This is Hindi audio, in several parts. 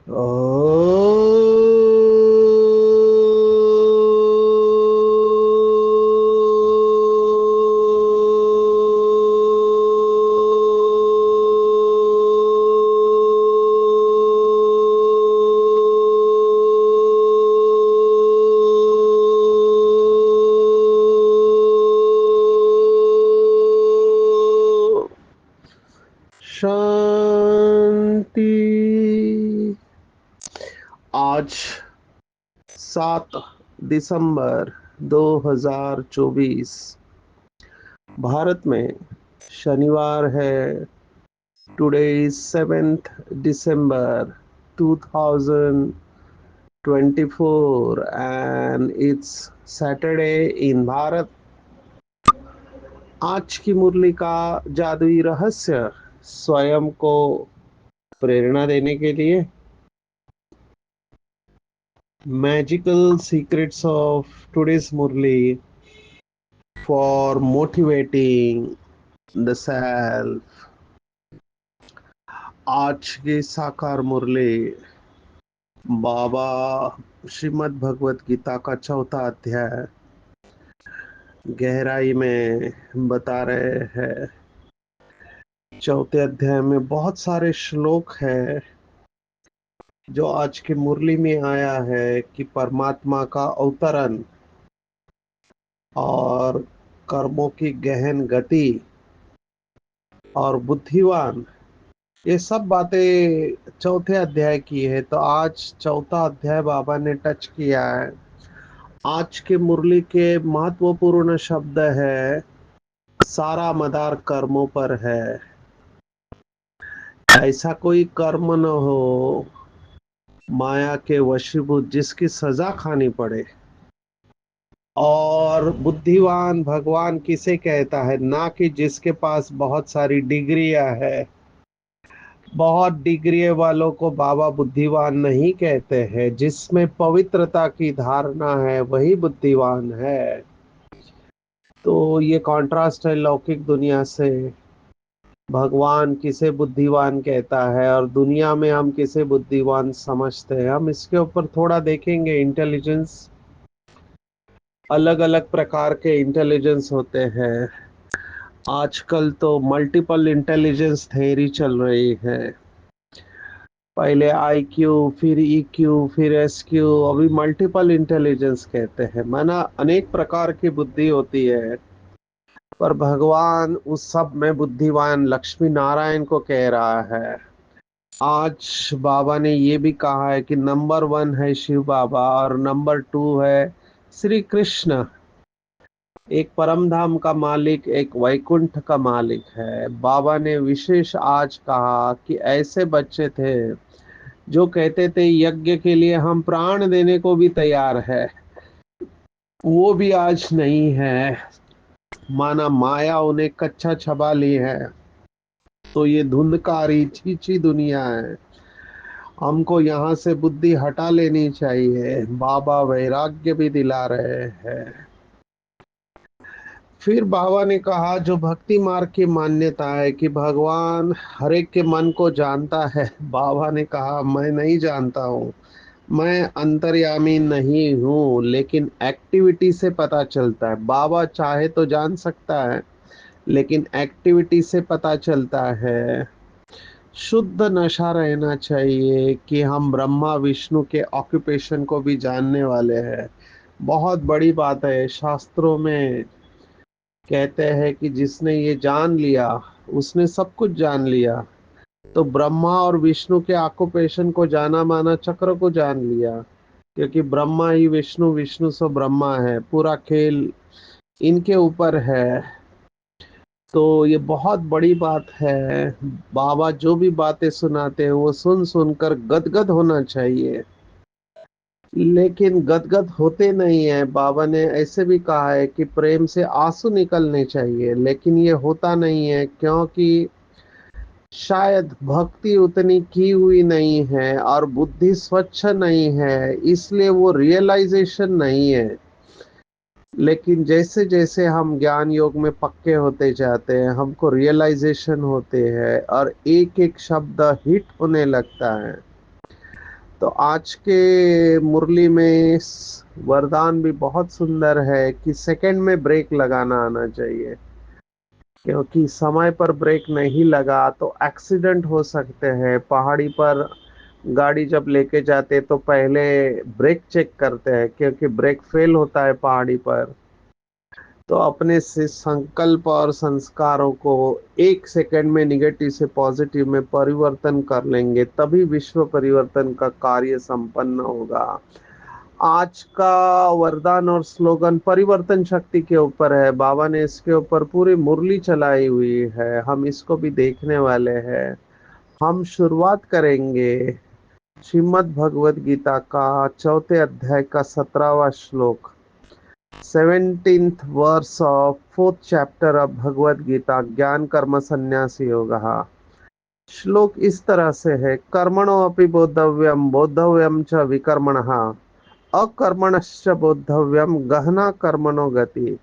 ओ शांति। आज 7 दिसंबर 2024 भारत में शनिवार है। Today is 7th December 2024 and it's Saturday in Bharat. आज की मुरली का जादुई रहस्य स्वयं को प्रेरणा देने के लिए magical secrets of today's Murli for motivating the self. आज की साकार मुरली बाबा श्रीमद् भगवत गीता का चौथा अध्याय गहराई में बता रहे हैं। चौथे अध्याय में बहुत सारे श्लोक हैं जो आज की मुरली में आया है कि परमात्मा का अवतरण और कर्मों की गहन गति और बुद्धिवान, ये सब बातें चौथे अध्याय की है। तो आज चौथा अध्याय बाबा ने टच किया है। आज के मुरली के महत्वपूर्ण शब्द है सारा मदार कर्मों पर है। ऐसा कोई कर्म न हो माया के वशीभूत जिसकी सजा खानी पड़े। और बुद्धिवान भगवान किसे कहता है? ना कि जिसके पास बहुत सारी डिग्रियां है। बहुत डिग्री वालों को बाबा बुद्धिवान नहीं कहते हैं। जिसमें पवित्रता की धारणा है वही बुद्धिवान है। तो ये कॉन्ट्रास्ट है लौकिक दुनिया से। भगवान किसे बुद्धिवान कहता है और दुनिया में हम किसे बुद्धिवान समझते हैं, हम इसके ऊपर थोड़ा देखेंगे। इंटेलिजेंस, अलग अलग प्रकार के इंटेलिजेंस होते हैं। आजकल तो मल्टीपल इंटेलिजेंस थ्योरी चल रही है। पहले IQ, फिर EQ, फिर SQ, अभी मल्टीपल इंटेलिजेंस कहते हैं। माना अनेक प्रकार की बुद्धि होती है, पर भगवान उस सब में बुद्धिवान लक्ष्मी नारायण को कह रहा है। आज बाबा ने ये भी कहा है कि नंबर 1 है शिव बाबा और नंबर 2 है श्री कृष्ण। एक परम धाम का मालिक, एक वैकुंठ का मालिक है। बाबा ने विशेष आज कहा कि ऐसे बच्चे थे जो कहते थे यज्ञ के लिए हम प्राण देने को भी तैयार है, वो भी आज नहीं है। माना माया उन्हें कच्चा छबा ली है। तो ये धुंधकारी छीछी दुनिया है, हमको यहाँ से बुद्धि हटा लेनी चाहिए। बाबा वैराग्य भी दिला रहे हैं। फिर बाबा ने कहा जो भक्ति मार्ग की मान्यता है कि भगवान हर एक के मन को जानता है। बाबा ने कहा मैं नहीं जानता हूँ, मैं अंतर्यामी नहीं हूँ, लेकिन एक्टिविटी से पता चलता है। बाबा चाहे तो जान सकता है, लेकिन एक्टिविटी से पता चलता है। शुद्ध नशा रहना चाहिए कि हम ब्रह्मा विष्णु के ऑक्यूपेशन को भी जानने वाले हैं। बहुत बड़ी बात है। शास्त्रों में कहते हैं कि जिसने ये जान लिया उसने सब कुछ जान लिया। तो ब्रह्मा और विष्णु के ऑक्यूपेशन को जाना माना चक्र को जान लिया, क्योंकि ब्रह्मा ही विष्णु, विष्णु सो ब्रह्मा है। पूरा खेल इनके ऊपर है। तो ये बहुत बड़ी बात है। बाबा जो भी बातें सुनाते हैं वो सुन सुनकर गदगद होना चाहिए, लेकिन गदगद होते नहीं है। बाबा ने ऐसे भी कहा है कि प्रेम से आंसू निकलने चाहिए, लेकिन ये होता नहीं है क्योंकि शायद भक्ति उतनी की हुई नहीं है और बुद्धि स्वच्छ नहीं है, इसलिए वो रियलाइजेशन नहीं है। लेकिन जैसे जैसे हम ज्ञान योग में पक्के होते जाते हैं हमको रियलाइजेशन होते हैं और एक एक शब्द हिट होने लगता है। तो आज के मुरली में वरदान भी बहुत सुंदर है कि सेकंड में ब्रेक लगाना आना चाहिए, क्योंकि समय पर ब्रेक नहीं लगा तो एक्सीडेंट हो सकते हैं। पहाड़ी पर गाड़ी जब लेके जाते तो पहले ब्रेक चेक करते हैं, क्योंकि ब्रेक फेल होता है पहाड़ी पर। तो अपने से संकल्प और संस्कारों को एक सेकंड में निगेटिव से पॉजिटिव में परिवर्तन कर लेंगे, तभी विश्व परिवर्तन का कार्य संपन्न होगा। आज का वरदान और स्लोगन परिवर्तन शक्ति के ऊपर है। बाबा ने इसके ऊपर पूरी मुरली चलाई हुई है, हम इसको भी देखने वाले हैं। हम शुरुआत करेंगे श्रीमद् भगवद गीता का चौथे अध्याय का 17वां श्लोक, 17th verse of 4th chapter of Bhagavad Gita, ज्ञान कर्म संन्यास योगः। श्लोक इस तरह से है, कर्मणो अपि बोद्धव्यम बोद्धव्यम च विकर्मणः, अकर्मणश्च बोद्धव्यम गहना कर्मणो गति।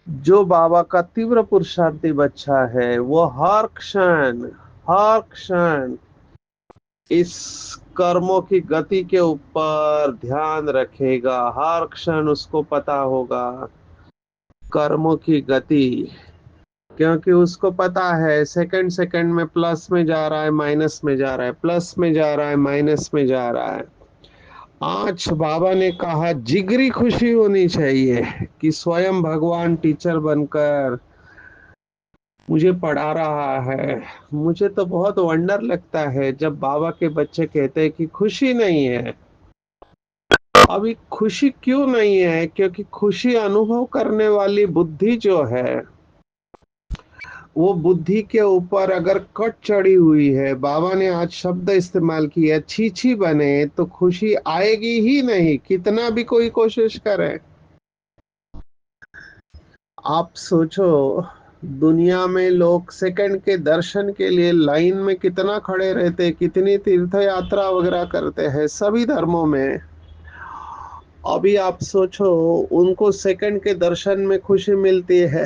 जो बाबा का तीव्र पुरुषार्थी बच्चा है वो हर क्षण इस कर्मों की गति के ऊपर ध्यान रखेगा। हर क्षण उसको पता होगा कर्मों की गति, क्योंकि उसको पता है सेकंड सेकंड में प्लस में जा रहा है, माइनस में जा रहा है, प्लस में जा रहा है, माइनस में जा रहा है। आज बाबा ने कहा जिगरी खुशी होनी चाहिए कि स्वयं भगवान टीचर बनकर मुझे पढ़ा रहा है। मुझे तो बहुत वंडर लगता है जब बाबा के बच्चे कहते हैं कि खुशी नहीं है। अभी खुशी क्यों नहीं है? क्योंकि खुशी अनुभव करने वाली बुद्धि जो है, वो बुद्धि के ऊपर अगर कट चढ़ी हुई है, बाबा ने आज शब्द इस्तेमाल किया छी छी बने, तो खुशी आएगी ही नहीं, कितना भी कोई कोशिश करे। आप सोचो, दुनिया में लोग सेकंड के दर्शन के लिए लाइन में कितना खड़े रहते, कितनी तीर्थ यात्रा वगैरह करते हैं सभी धर्मों में। अभी आप सोचो, उनको सेकंड के दर्शन में खुशी मिलती है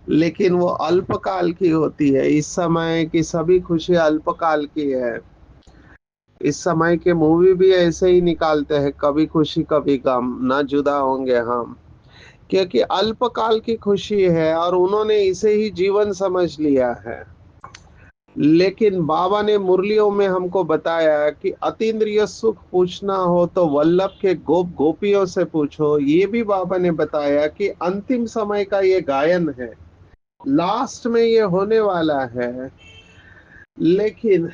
लेकिन वो अल्पकाल की होती है। इस समय की सभी खुशी अल्पकाल की है। इस समय के मूवी भी ऐसे ही निकालते हैं, कभी खुशी कभी गम, ना जुदा होंगे हम, क्योंकि अल्पकाल की खुशी है और उन्होंने इसे ही जीवन समझ लिया है। लेकिन बाबा ने मुरलियों में हमको बताया कि अतीन्द्रिय सुख पूछना हो तो वल्लभ के गोप गोपियों से पूछो। ये भी बाबा ने बताया कि अंतिम समय का ये गायन है, लास्ट में ये होने वाला है। लेकिन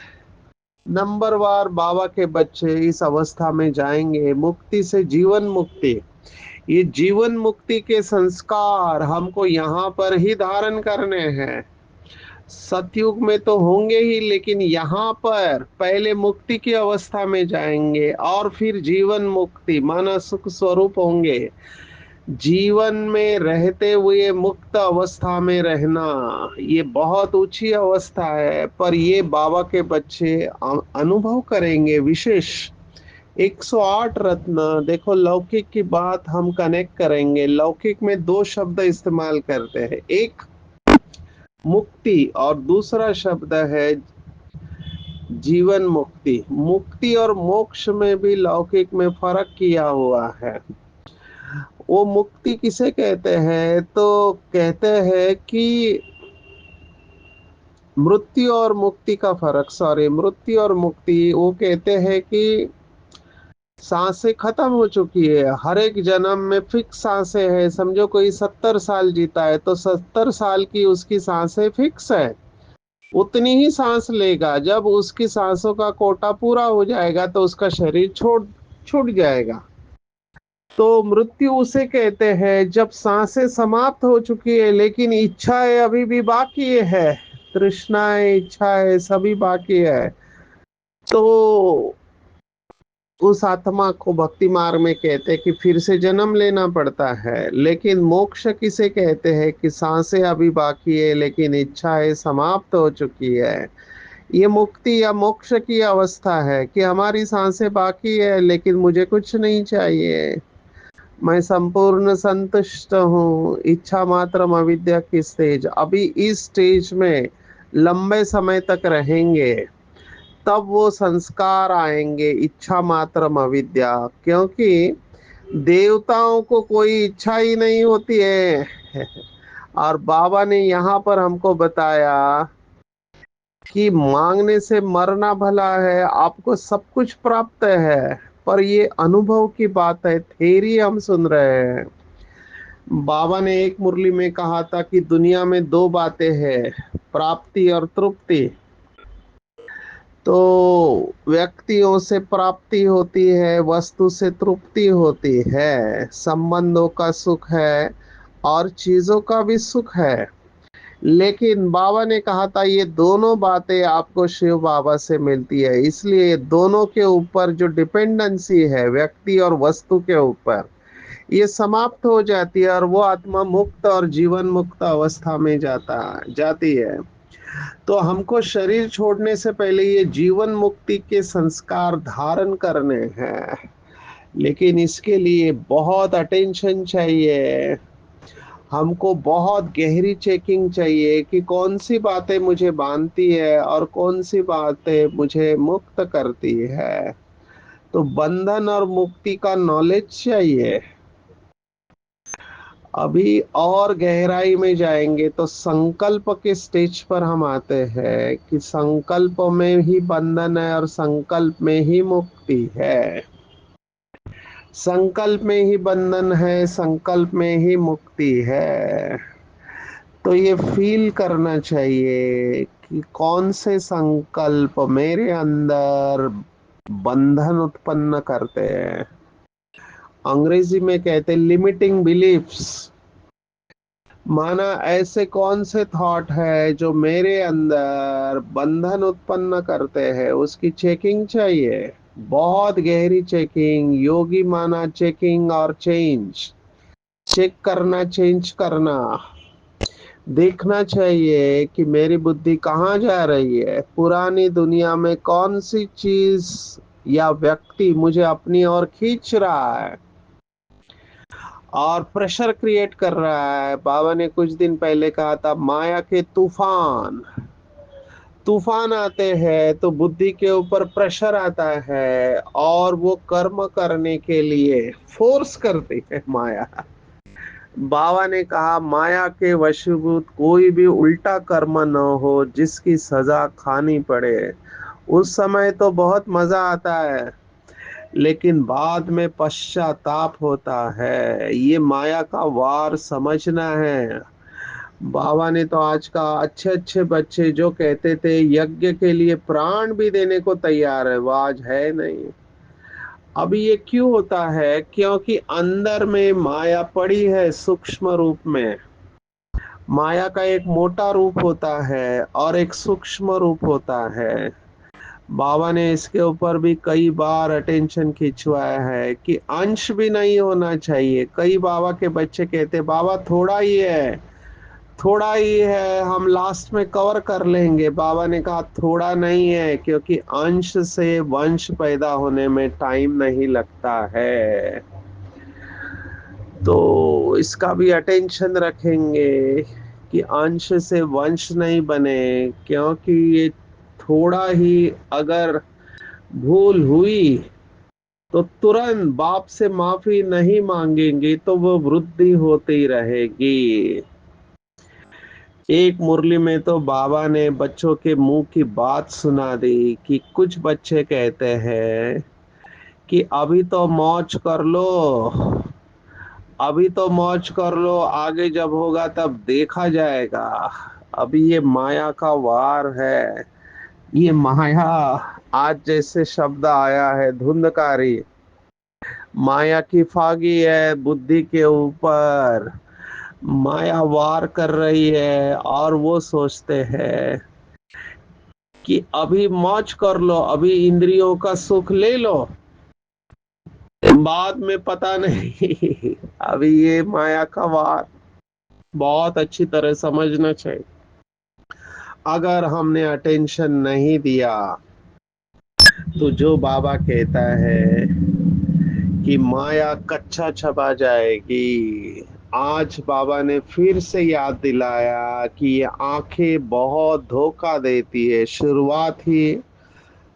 नंबर वार बाबा के बच्चे इस अवस्था में जाएंगे, मुक्ति से जीवन मुक्ति। ये जीवन मुक्ति के संस्कार हमको यहाँ पर ही धारण करने हैं। सतयुग में तो होंगे ही, लेकिन यहाँ पर पहले मुक्ति की अवस्था में जाएंगे और फिर जीवन मुक्ति माना सुख स्वरूप होंगे। जीवन में रहते हुए मुक्त अवस्था में रहना ये बहुत ऊंची अवस्था है, पर ये बाबा के बच्चे अनुभव करेंगे। विशेष 108 रत्न देखो, लौकिक की बात हम कनेक्ट करेंगे। लौकिक में दो शब्द इस्तेमाल करते हैं, एक मुक्ति और दूसरा शब्द है जीवन मुक्ति। मुक्ति और मोक्ष में भी लौकिक में फर्क किया हुआ है। वो मुक्ति किसे कहते हैं? तो कहते हैं कि मृत्यु और मुक्ति का फर्क, सॉरी, मृत्यु और मुक्ति, वो कहते हैं कि सांसें खत्म हो चुकी है, हर एक जन्म में फिक्स सांसें है। समझो कोई 70 साल जीता है तो 70 साल की उसकी सांसें फिक्स है, उतनी ही सांस लेगा। जब उसकी सांसों का कोटा पूरा हो जाएगा तो उसका शरीर छूट जाएगा। तो मृत्यु उसे कहते हैं जब सांसें समाप्त हो चुकी है लेकिन इच्छाएं अभी भी बाकी है, तृष्णाएं इच्छाएं सभी बाकी है। तो उस आत्मा को भक्ति मार्ग में कहते हैं कि फिर से जन्म लेना पड़ता है। लेकिन मोक्ष किसे कहते हैं? कि सांसें अभी बाकी है लेकिन इच्छाएं समाप्त हो चुकी है। ये मुक्ति या मोक्ष की अवस्था है कि हमारी सांसें बाकी है लेकिन मुझे कुछ नहीं चाहिए, मैं संपूर्ण संतुष्ट हूँ। इच्छा मात्र अविद्या की स्टेज, अभी इस स्टेज में लंबे समय तक रहेंगे। तब वो संस्कार आएंगे। इच्छा मात्रम अविद्या, क्योंकि देवताओं को कोई इच्छा ही नहीं होती है। और बाबा ने यहाँ पर हमको बताया कि मांगने से मरना भला है, आपको सब कुछ प्राप्त है। पर ये अनुभव की बात है, थेरी हम सुन रहे हैं। बाबा ने एक मुरली में कहा था कि दुनिया में दो बातें हैं, प्राप्ति और तृप्ति। तो व्यक्तियों से प्राप्ति होती है, वस्तु से तृप्ति होती है, संबंधों का सुख है और चीजों का भी सुख है। लेकिन बाबा ने कहा था ये दोनों बातें आपको शिव बाबा से मिलती है, इसलिए दोनों के ऊपर जो डिपेंडेंसी है व्यक्ति और वस्तु के ऊपर, ये समाप्त हो जाती है और वो आत्मा मुक्त और जीवन मुक्त अवस्था में जाती है। तो हमको शरीर छोड़ने से पहले ये जीवन मुक्ति के संस्कार धारण करने हैं। लेकिन इसके लिए बहुत अटेंशन चाहिए, हमको बहुत गहरी चेकिंग चाहिए कि कौन सी बातें मुझे बांधती है और कौन सी बातें मुझे मुक्त करती है। तो बंधन और मुक्ति का नॉलेज चाहिए। अभी और गहराई में जाएंगे तो संकल्प के स्टेज पर हम आते हैं कि संकल्प में ही बंधन है और संकल्प में ही मुक्ति है। संकल्प में ही बंधन है, संकल्प में ही मुक्ति है। तो ये फील करना चाहिए कि कौन से संकल्प मेरे अंदर बंधन उत्पन्न करते हैं। अंग्रेजी में कहते हैं लिमिटिंग बिलीफ्स। माना ऐसे कौन से थॉट है जो मेरे अंदर बंधन उत्पन्न करते हैं, उसकी चेकिंग चाहिए। बहुत गहरी चेकिंग। योगी माना चेकिंग और चेंज। चेक करना, चेंज करना। देखना चाहिए कि मेरी बुद्धि कहाँ जा रही है, पुरानी दुनिया में कौन सी चीज या व्यक्ति मुझे अपनी ओर खींच रहा है और प्रेशर क्रिएट कर रहा है। बाबा ने कुछ दिन पहले कहा था माया के तूफान। तूफान आते हैं तो बुद्धि के ऊपर प्रेशर आता है और वो कर्म करने के लिए फोर्स करती है माया। बाबा ने कहा माया के वशीभूत कोई भी उल्टा कर्म न हो जिसकी सजा खानी पड़े। उस समय तो बहुत मजा आता है, लेकिन बाद में पश्चाताप होता है। ये माया का वार समझना है। बाबा ने तो आज का अच्छे अच्छे बच्चे जो कहते थे यज्ञ के लिए प्राण भी देने को तैयार है, वो आज है नहीं। अब ये क्यों होता है? क्योंकि अंदर में माया पड़ी है सूक्ष्म रूप में। माया का एक मोटा रूप होता है और एक सूक्ष्म रूप होता है। बाबा ने इसके ऊपर भी कई बार अटेंशन खिंचवाया है कि अंश भी नहीं होना चाहिए। कई बाबा के बच्चे कहते बाबा थोड़ा ही है, थोड़ा ही है, हम लास्ट में कवर कर लेंगे। बाबा ने कहा थोड़ा नहीं है, क्योंकि अंश से वंश पैदा होने में टाइम नहीं लगता है। तो इसका भी अटेंशन रखेंगे कि अंश से वंश नहीं बने, क्योंकि ये थोड़ा ही अगर भूल हुई तो तुरंत बाप से माफी नहीं मांगेंगे तो वो वृद्धि होती रहेगी। एक मुरली में तो बाबा ने बच्चों के मुंह की बात सुना दी कि कुछ बच्चे कहते हैं कि अभी तो मौज कर लो, अभी तो मौज कर लो, आगे जब होगा तब देखा जाएगा। अभी ये माया का वार है। ये माया, आज जैसे शब्द आया है धुंधकारी, माया की फागी है बुद्धि के ऊपर। माया वार कर रही है और वो सोचते हैं कि अभी मौज कर लो, अभी इंद्रियों का सुख ले लो, बाद में पता नहीं। अभी ये माया का वार बहुत अच्छी तरह समझना चाहिए। अगर हमने अटेंशन नहीं दिया तो जो बाबा कहता है कि माया कच्चा छपा जाएगी, आज बाबा ने फिर से याद दिलाया कि ये आंखें बहुत धोखा देती है। शुरुआत ही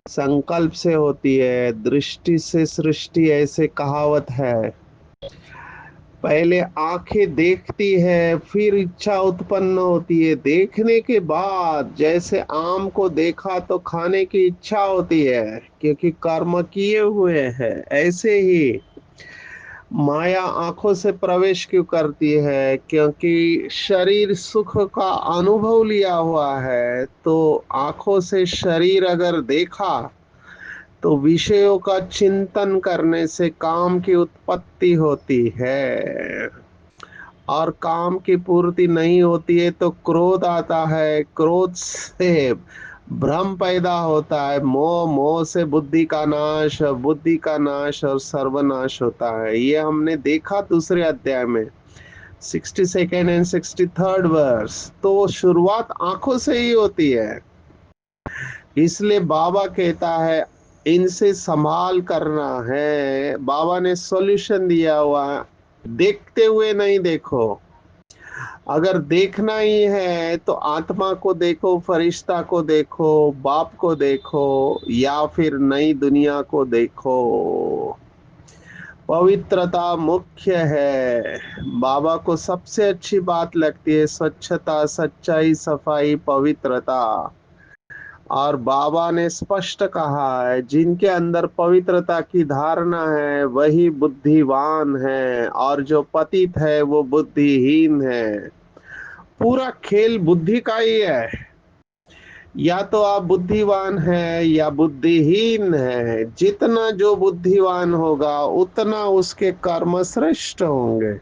संकल्प से होती है, दृष्टि से सृष्टि ऐसे कहावत है। पहले आंखें देखती है, फिर इच्छा उत्पन्न होती है, देखने के बाद जैसे आम को देखा तो खाने की इच्छा होती है क्योंकि कर्म किए हुए हैं, ऐसे ही माया आंखों से प्रवेश क्यों करती है? क्योंकि शरीर सुख का अनुभव लिया हुआ है, तो आंखों से शरीर अगर देखा तो विषयों का चिंतन करने से काम की उत्पत्ति होती है, और काम की पूर्ति नहीं होती है तो क्रोध आता है, क्रोध से भ्रम पैदा होता है, मोह, मोह से बुद्धि का नाश, बुद्धि का नाश और सर्वनाश होता है। ये हमने देखा दूसरे अध्याय में, 62nd एंड 63rd वर्स। तो शुरुआत आंखों से ही होती है, इसलिए बाबा कहता है इनसे संभाल करना है। बाबा ने सॉल्यूशन दिया हुआ है, देखते हुए नहीं देखो। अगर देखना ही है तो आत्मा को देखो, फरिश्ता को देखो, बाप को देखो, या फिर नई दुनिया को देखो। पवित्रता मुख्य है। बाबा को सबसे अच्छी बात लगती है स्वच्छता, सच्चाई, सफाई, पवित्रता। और बाबा ने स्पष्ट कहा है जिनके अंदर पवित्रता की धारणा है वही बुद्धिवान है, और जो पतित है वो बुद्धिहीन है। पूरा खेल बुद्धि का ही है, या तो आप बुद्धिवान है या बुद्धिहीन है। जितना जो बुद्धिवान होगा उतना उसके कर्म श्रेष्ठ होंगे।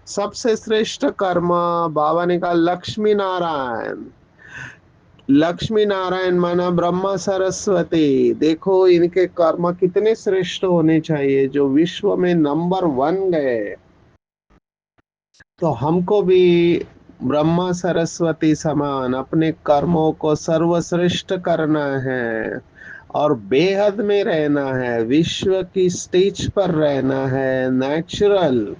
सबसे श्रेष्ठ कर्म बाबा ने कहा लक्ष्मी नारायण। लक्ष्मी नारायण माना ब्रह्मा सरस्वती। देखो इनके कर्म कितने श्रेष्ठ होने चाहिए, जो विश्व में नंबर 1 गए। तो हमको भी ब्रह्मा सरस्वती समान अपने कर्मों को सर्वश्रेष्ठ करना है, और बेहद में रहना है, विश्व की स्टेज पर रहना है, नेचुरल।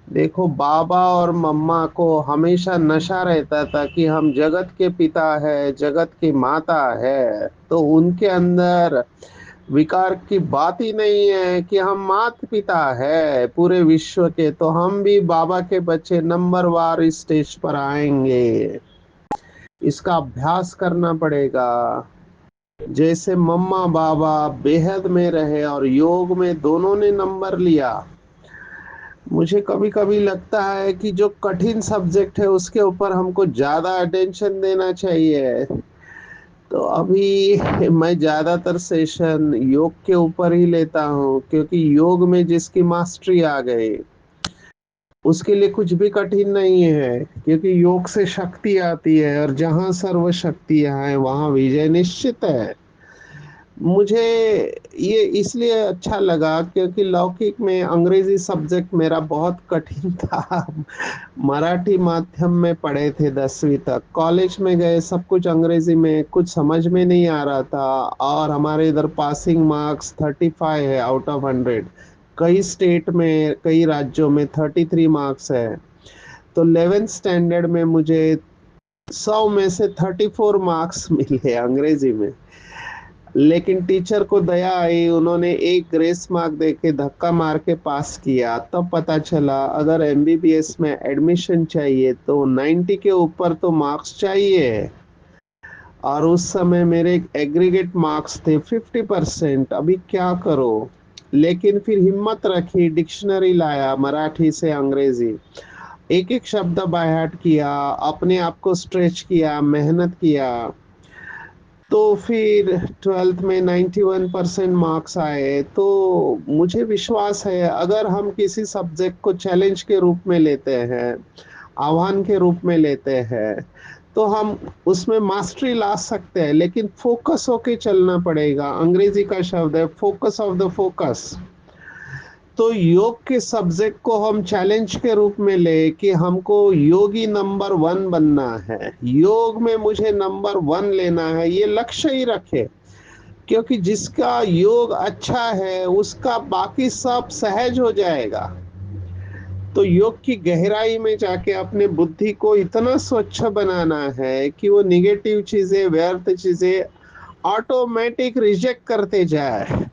देखो बाबा और मम्मा को हमेशा नशा रहता था कि हम जगत के पिता है, जगत की माता है, तो उनके अंदर विकार की बात ही नहीं है कि हम माता पिता है पूरे विश्व के। तो हम भी बाबा के बच्चे नंबर वार स्टेज पर आएंगे। इसका अभ्यास करना पड़ेगा। जैसे मम्मा बाबा बेहद में रहे और योग में दोनों ने नंबर लिया। मुझे कभी कभी लगता है कि जो कठिन सब्जेक्ट है उसके ऊपर हमको ज्यादा अटेंशन देना चाहिए। तो अभी मैं ज्यादातर सेशन योग के ऊपर ही लेता हूँ, क्योंकि योग में जिसकी मास्टरी आ गई उसके लिए कुछ भी कठिन नहीं है, क्योंकि योग से शक्ति आती है, और जहाँ सर्व शक्तियाँ हैं वहाँ विजय निश्चित है। मुझे ये इसलिए अच्छा लगा क्योंकि लौकिक में अंग्रेजी सब्जेक्ट मेरा बहुत कठिन था। मराठी माध्यम में पढ़े थे 10वीं तक, कॉलेज में गए सब कुछ अंग्रेजी में, कुछ समझ में नहीं आ रहा था। और हमारे इधर पासिंग मार्क्स 35 है आउट ऑफ 100। कई स्टेट में, कई राज्यों में 33 मार्क्स है। तो 11th स्टैंडर्ड में मुझे 100 में से 34 मार्क्स मिले अंग्रेजी में। लेकिन टीचर को दया आई, उन्होंने एक ग्रेस मार्क देके धक्का मार के पास किया। तब पता चला अगर एमबीबीएस में एडमिशन चाहिए तो 90 के ऊपर तो मार्क्स चाहिए, और उस समय मेरे एग्रीगेट मार्क्स थे 50%। अभी क्या करो? लेकिन फिर हिम्मत रखी, डिक्शनरी लाया मराठी से अंग्रेजी, एक एक शब्द बाय हार्ट किया, अपने आप को स्ट्रेच किया, मेहनत किया। तो फिर 12th में 91% मार्क्स आए। तो मुझे विश्वास है अगर हम किसी सब्जेक्ट को चैलेंज के रूप में लेते हैं, आह्वान के रूप में लेते हैं, तो हम उसमें मास्टरी ला सकते हैं। लेकिन फोकस होके चलना पड़ेगा। अंग्रेजी का शब्द है फोकस ऑफ द फोकस। तो योग के सब्जेक्ट को हम चैलेंज के रूप में ले कि हमको योगी नंबर 1 बनना है, योग में मुझे नंबर 1 लेना है, ये लक्ष्य ही रखे। क्योंकि जिसका योग अच्छा है उसका बाकी सब सहज हो जाएगा। तो योग की गहराई में जाके अपने बुद्धि को इतना स्वच्छ बनाना है कि वो निगेटिव चीजें, व्यर्थ चीजें ऑटोमेटिक रिजेक्ट करते जाए,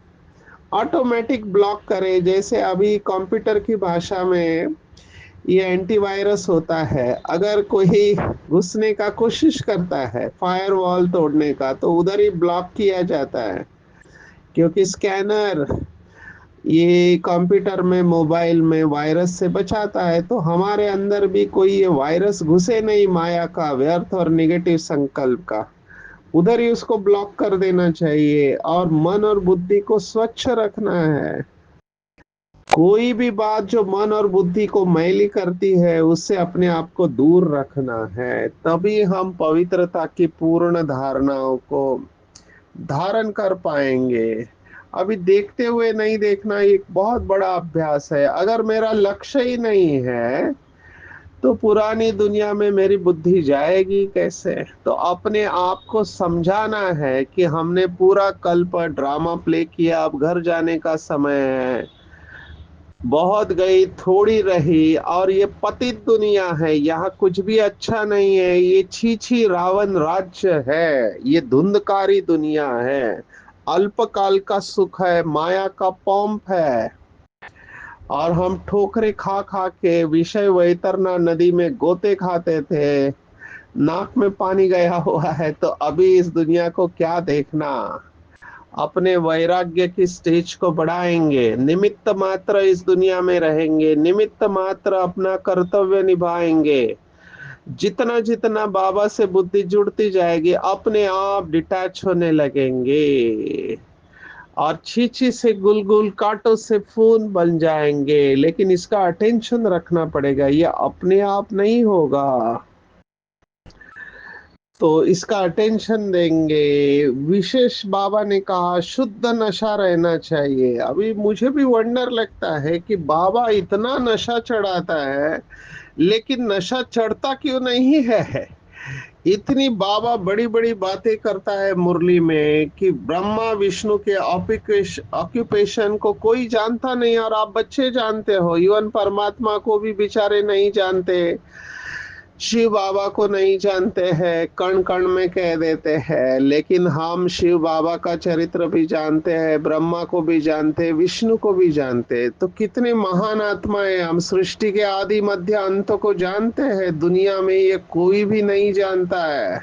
ऑटोमेटिक ब्लॉक करे। जैसे अभी कंप्यूटर की भाषा में ये एंटीवायरस होता है, अगर कोई घुसने का कोशिश करता है फायरवॉल तोड़ने का, तो उधर ही ब्लॉक किया जाता है, क्योंकि स्कैनर ये कंप्यूटर में मोबाइल में वायरस से बचाता है। तो हमारे अंदर भी कोई ये वायरस घुसे नहीं माया का, व्यर्थ और निगेटिव संकल्प का, उधर ही उसको ब्लॉक कर देना चाहिए और मन और बुद्धि को स्वच्छ रखना है। कोई भी बात जो मन और बुद्धि को मैली करती है, उससे अपने आप को दूर रखना है, तभी हम पवित्रता की पूर्ण धारणाओं को धारण कर पाएंगे। अभी देखते हुए नहीं देखना एक बहुत बड़ा अभ्यास है। अगर मेरा लक्ष्य ही नहीं है, तो पुरानी दुनिया में मेरी बुद्धि जाएगी कैसे? तो अपने आप को समझाना है कि हमने पूरा कल पर ड्रामा प्ले किया, अब घर जाने का समय है, बहुत गई थोड़ी रही, और ये पतित दुनिया है, यहाँ कुछ भी अच्छा नहीं है, ये छी छी रावण राज्य है, ये धुंधकारी दुनिया है, अल्पकाल का सुख है, माया का पंप है। और हम ठोकरे खा खा के विषय वैतरना नदी में गोते खाते थे, नाक में पानी गया हुआ है, तो अभी इस दुनिया को क्या देखना। अपने वैराग्य की स्टेज को बढ़ाएंगे, निमित्त मात्र इस दुनिया में रहेंगे, निमित्त मात्र अपना कर्तव्य निभाएंगे। जितना जितना बाबा से बुद्धि जुड़ती जाएगी, अपने आप डिटैच होने लगेंगे और छीछी से गुलगुल कांटों से फूल बन जाएंगे। लेकिन इसका अटेंशन रखना पड़ेगा, ये अपने आप नहीं होगा, तो इसका अटेंशन देंगे। विशेष बाबा ने कहा शुद्ध नशा रहना चाहिए। अभी मुझे भी वंडर लगता है कि बाबा इतना नशा चढ़ाता है, लेकिन नशा चढ़ता क्यों नहीं है? इतनी बाबा बड़ी बड़ी बातें करता है मुरली में कि ब्रह्मा विष्णु के ऑक्यूपेशन को कोई जानता नहीं, और आप बच्चे जानते हो, इवन परमात्मा को भी बेचारे नहीं जानते, शिव बाबा को नहीं जानते हैं, कण कण में कह देते हैं। लेकिन हम शिव बाबा का चरित्र भी जानते हैं, ब्रह्मा को भी जानते हैं, विष्णु को भी जानते हैं। तो कितने महान आत्माएं, हम सृष्टि के आदि मध्य अंत को जानते हैं, दुनिया में ये कोई भी नहीं जानता है।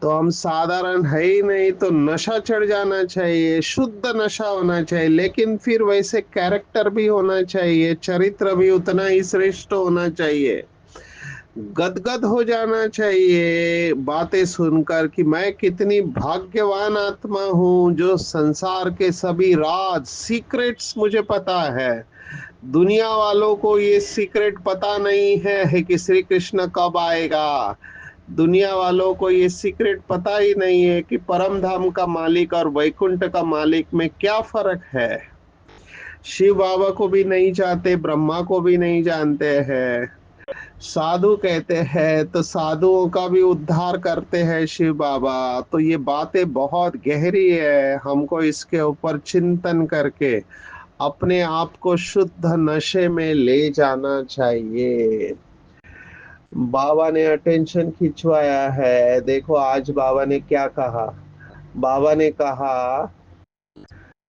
तो हम साधारण है ही नहीं, तो नशा चढ़ जाना चाहिए, शुद्ध नशा होना चाहिए, लेकिन फिर वैसे कैरेक्टर भी होना चाहिए, चरित्र भी उतना ही श्रेष्ठ होना चाहिए। गदगद हो जाना चाहिए बातें सुनकर कि मैं कितनी भाग्यवान आत्मा हूँ, जो संसार के सभी राज सीक्रेट्स मुझे पता है। दुनिया वालों को ये सीक्रेट पता नहीं है कि श्री कृष्ण कब आएगा। दुनिया वालों को ये सीक्रेट पता ही नहीं है कि परम धाम का मालिक और वैकुंठ का मालिक में क्या फर्क है। शिव बाबा को भी नहीं जानते, ब्रह्मा को भी नहीं जानते हैं। साधु कहते हैं तो साधुओं का भी उद्धार करते हैं शिव बाबा। तो ये बातें बहुत गहरी है, हमको इसके ऊपर चिंतन करके अपने आप को शुद्ध नशे में ले जाना चाहिए। बाबा ने अटेंशन खिंचवाया है। देखो आज बाबा ने क्या कहा। बाबा ने कहा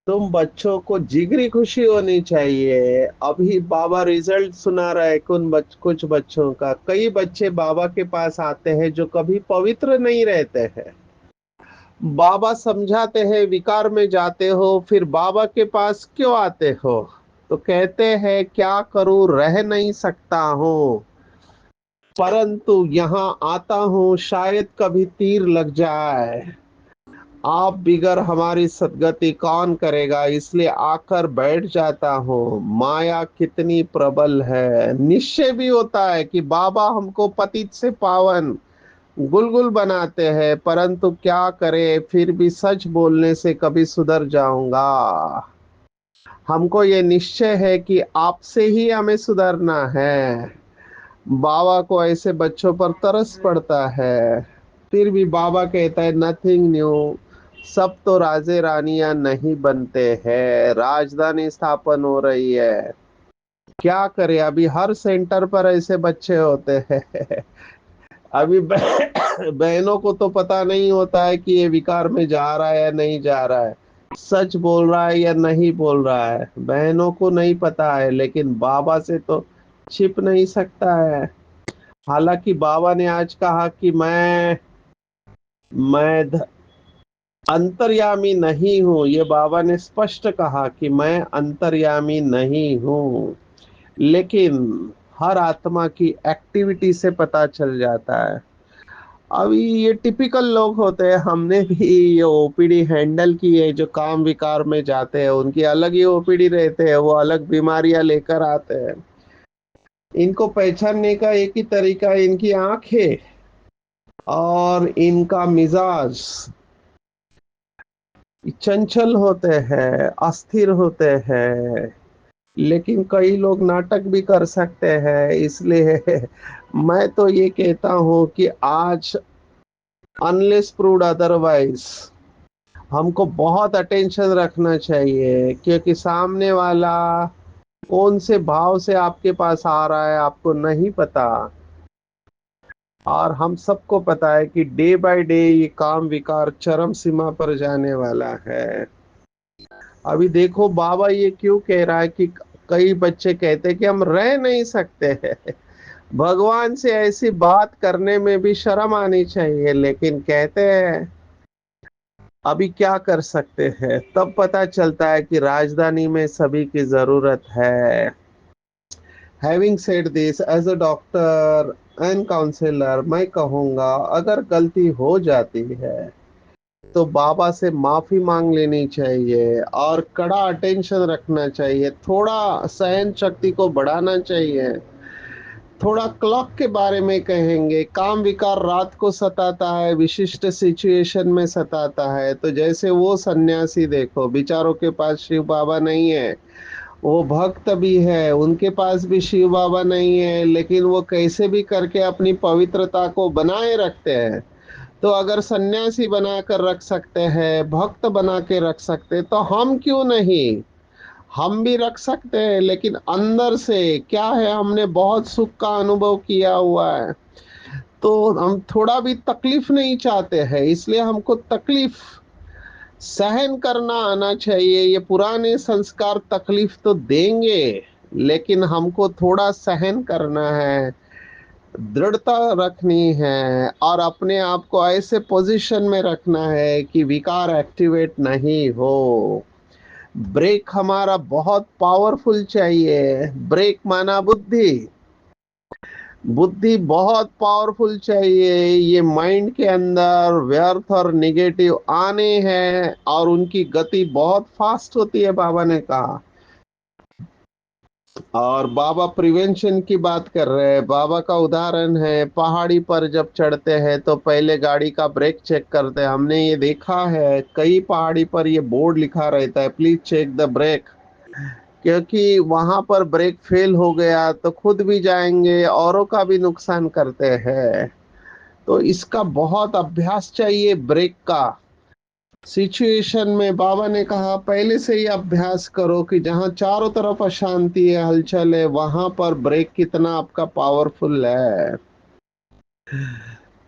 तुम बच्चों को जिगरी खुशी होनी चाहिए। अभी बाबा रिजल्ट सुना रहा है कुछ बच्चों का। कई बच्चे बाबा के पास आते हैं जो कभी पवित्र नहीं रहते हैं। बाबा समझाते हैं विकार में जाते हो, फिर बाबा के पास क्यों आते हो? तो कहते हैं क्या करूं, रह नहीं सकता हूं, परंतु यहाँ आता हूं शायद कभी तीर लग जाए। आप बिगर हमारी सदगति कौन करेगा, इसलिए आकर बैठ जाता हूँ। माया कितनी प्रबल है। निश्चय भी होता है कि बाबा हमको पतित से पावन गुलगुल बनाते हैं, परंतु क्या करे, फिर भी सच बोलने से कभी सुधर जाऊंगा। हमको ये निश्चय है कि आपसे ही हमें सुधरना है। बाबा को ऐसे बच्चों पर तरस पड़ता है। फिर भी बाबा कहता है नथिंग न्यू, सब तो राजे रानियां नहीं बनते हैं, राजधानी स्थापन हो रही है। क्या करे, अभी हर सेंटर पर ऐसे बच्चे होते हैं। अभी बहनों को तो पता नहीं होता है कि ये विकार में जा रहा है या नहीं जा रहा है, सच बोल रहा है या नहीं बोल रहा है, बहनों को नहीं पता है, लेकिन बाबा से तो छिप नहीं सकता है। हालांकि बाबा ने आज कहा कि मैं अंतर्यामी नहीं हूं, ये बाबा ने स्पष्ट कहा कि मैं अंतर्यामी नहीं हूं, लेकिन हर आत्मा की एक्टिविटी से पता चल जाता है। अभी ये टिपिकल लोग होते हैं, हमने भी ये ओपीडी हैंडल की है, जो काम विकार में जाते हैं उनकी अलग ही ओपीडी रहते हैं, वो अलग बीमारियां लेकर आते हैं। इनको पहचानने का एक ही तरीका है, इनकी आंखें और इनका मिजाज चंचल होते हैं, अस्थिर होते हैं। लेकिन कई लोग नाटक भी कर सकते हैं, इसलिए मैं तो ये कहता हूं कि आज अनलेस प्रूव्ड अदरवाइज हमको बहुत अटेंशन रखना चाहिए, क्योंकि सामने वाला कौन से भाव से आपके पास आ रहा है आपको नहीं पता। और हम सबको पता है कि डे बाय डे ये काम विकार चरम सीमा पर जाने वाला है। अभी देखो बाबा ये क्यों कह रहा है कि कई बच्चे कहते हैं कि हम रह नहीं सकते हैं, भगवान से ऐसी बात करने में भी शर्म आनी चाहिए, लेकिन कहते हैं। अभी क्या कर सकते हैं, तब पता चलता है कि राजधानी में सभी की जरूरत है। Having said this, as a doctor and counsellor मैं कहूंगा, अगर गलती हो जाती है तो बाबा से माफी मांग लेनी चाहिए और कड़ा अटेंशन रखना चाहिए, थोड़ा सहन शक्ति को बढ़ाना चाहिए। थोड़ा क्लॉक के बारे में कहेंगे, काम विकार रात को सताता है, विशिष्ट सिचुएशन में सताता है, तो जैसे वो सन्यासी देखो, बेचारों के पास शिव बाबा नहीं है, वो भक्त भी है, उनके पास भी शिव बाबा नहीं है, लेकिन वो कैसे भी करके अपनी पवित्रता को बनाए रखते हैं। तो अगर सन्यासी बना कर रख सकते हैं, भक्त बना के रख सकते हैं, तो हम क्यों नहीं, हम भी रख सकते हैं। लेकिन अंदर से क्या है, हमने बहुत सुख का अनुभव किया हुआ है, तो हम थोड़ा भी तकलीफ नहीं चाहते हैं, इसलिए हमको तकलीफ सहन करना आना चाहिए। ये पुराने संस्कार तकलीफ तो देंगे, लेकिन हमको थोड़ा सहन करना है, दृढ़ता रखनी है और अपने आप को ऐसे पोजीशन में रखना है कि विकार एक्टिवेट नहीं हो। ब्रेक हमारा बहुत पावरफुल चाहिए, ब्रेक माना बुद्धि, बुद्धि बहुत पावरफुल चाहिए। ये माइंड के अंदर व्यर्थ और निगेटिव आने हैं और उनकी गति बहुत फास्ट होती है, बाबा ने कहा। और बाबा प्रिवेंशन की बात कर रहे हैं। बाबा का उदाहरण है, पहाड़ी पर जब चढ़ते हैं तो पहले गाड़ी का ब्रेक चेक करते हैं। हमने ये देखा है, कई पहाड़ी पर ये बोर्ड लिखा रहता है, प्लीज चेक द ब्रेक, क्योंकि वहां पर ब्रेक फेल हो गया तो खुद भी जाएंगे, औरों का भी नुकसान करते हैं। तो इसका बहुत अभ्यास चाहिए ब्रेक का। सिचुएशन में बाबा ने कहा पहले से ही अभ्यास करो कि जहां चारों तरफ अशांति है, हलचल है, वहां पर ब्रेक कितना आपका पावरफुल है।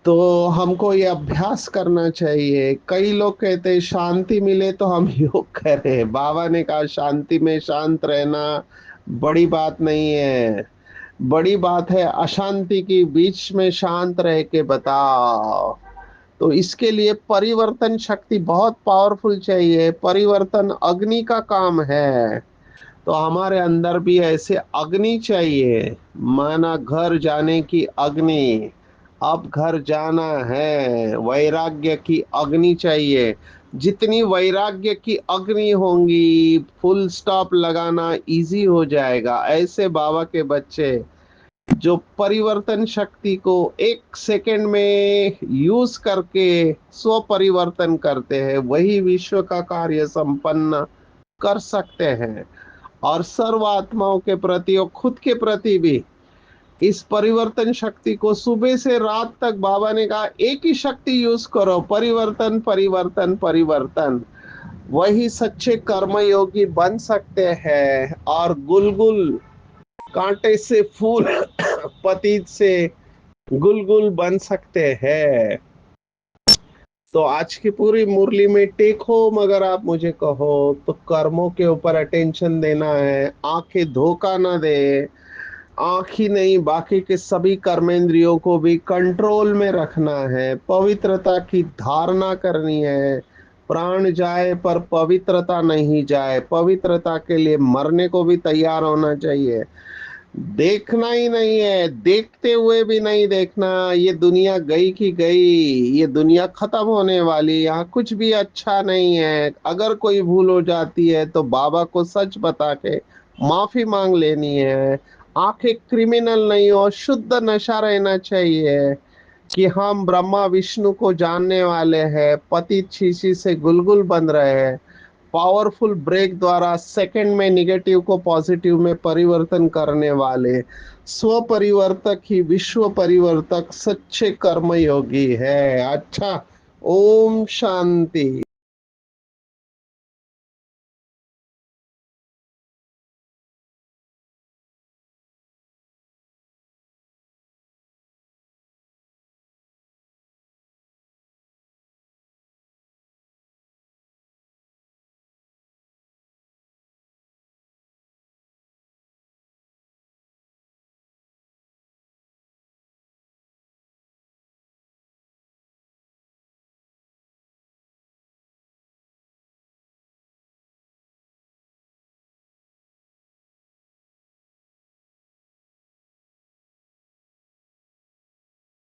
तो हमको ये अभ्यास करना चाहिए। कई लोग कहते हैं शांति मिले तो हम योग करें, बाबा ने कहा शांति में शांत रहना बड़ी बात नहीं है, बड़ी बात है अशांति की बीच में शांत रह के बताओ। तो इसके लिए परिवर्तन शक्ति बहुत पावरफुल चाहिए, परिवर्तन अग्नि का काम है। तो हमारे अंदर भी ऐसे अग्नि चाहिए, माना घर जाने की अग्नि, अब घर जाना है, वैराग्य की अग्नि चाहिए। जितनी वैराग्य की अग्नि होंगी, फुल स्टॉप लगाना इजी हो जाएगा। ऐसे बाबा के बच्चे जो परिवर्तन शक्ति को एक सेकंड में यूज करके स्व परिवर्तन करते हैं, वही विश्व का कार्य संपन्न कर सकते हैं। और सर्व आत्माओं के प्रति और खुद के प्रति भी इस परिवर्तन शक्ति को सुबह से रात तक बाबा ने कहा एक ही शक्ति यूज करो, परिवर्तन परिवर्तन परिवर्तन। वही सच्चे कर्मयोगी बन सकते हैं और गुलगुल कांटे से फूल पतित से गुलगुल बन सकते हैं। तो आज की पूरी मुरली में टेक होम अगर आप मुझे कहो तो कर्मों के ऊपर अटेंशन देना है, आंखें धोखा ना दे। आंख ही नहीं, बाकी के सभी कर्मेंद्रियों को भी कंट्रोल में रखना है, पवित्रता की धारणा करनी है। प्राण जाए पर पवित्रता नहीं जाए, पवित्रता के लिए मरने को भी तैयार होना चाहिए। देखना ही नहीं है, देखते हुए भी नहीं देखना। ये दुनिया गई की गई, ये दुनिया खत्म होने वाली, यहाँ कुछ भी अच्छा नहीं है। अगर कोई भूल हो जाती है तो बाबा को सच बता के माफी मांग लेनी है। आंखें क्रिमिनल नहीं हो, शुद्ध नशा रहना चाहिए कि हम ब्रह्मा विष्णु को जानने वाले हैं, पतित शीशी से गुलगुल बन रहे हैं। पावरफुल ब्रेक द्वारा सेकंड में निगेटिव को पॉजिटिव में परिवर्तन करने वाले स्व परिवर्तक ही विश्व परिवर्तक सच्चे कर्मयोगी है। अच्छा, ओम शांति।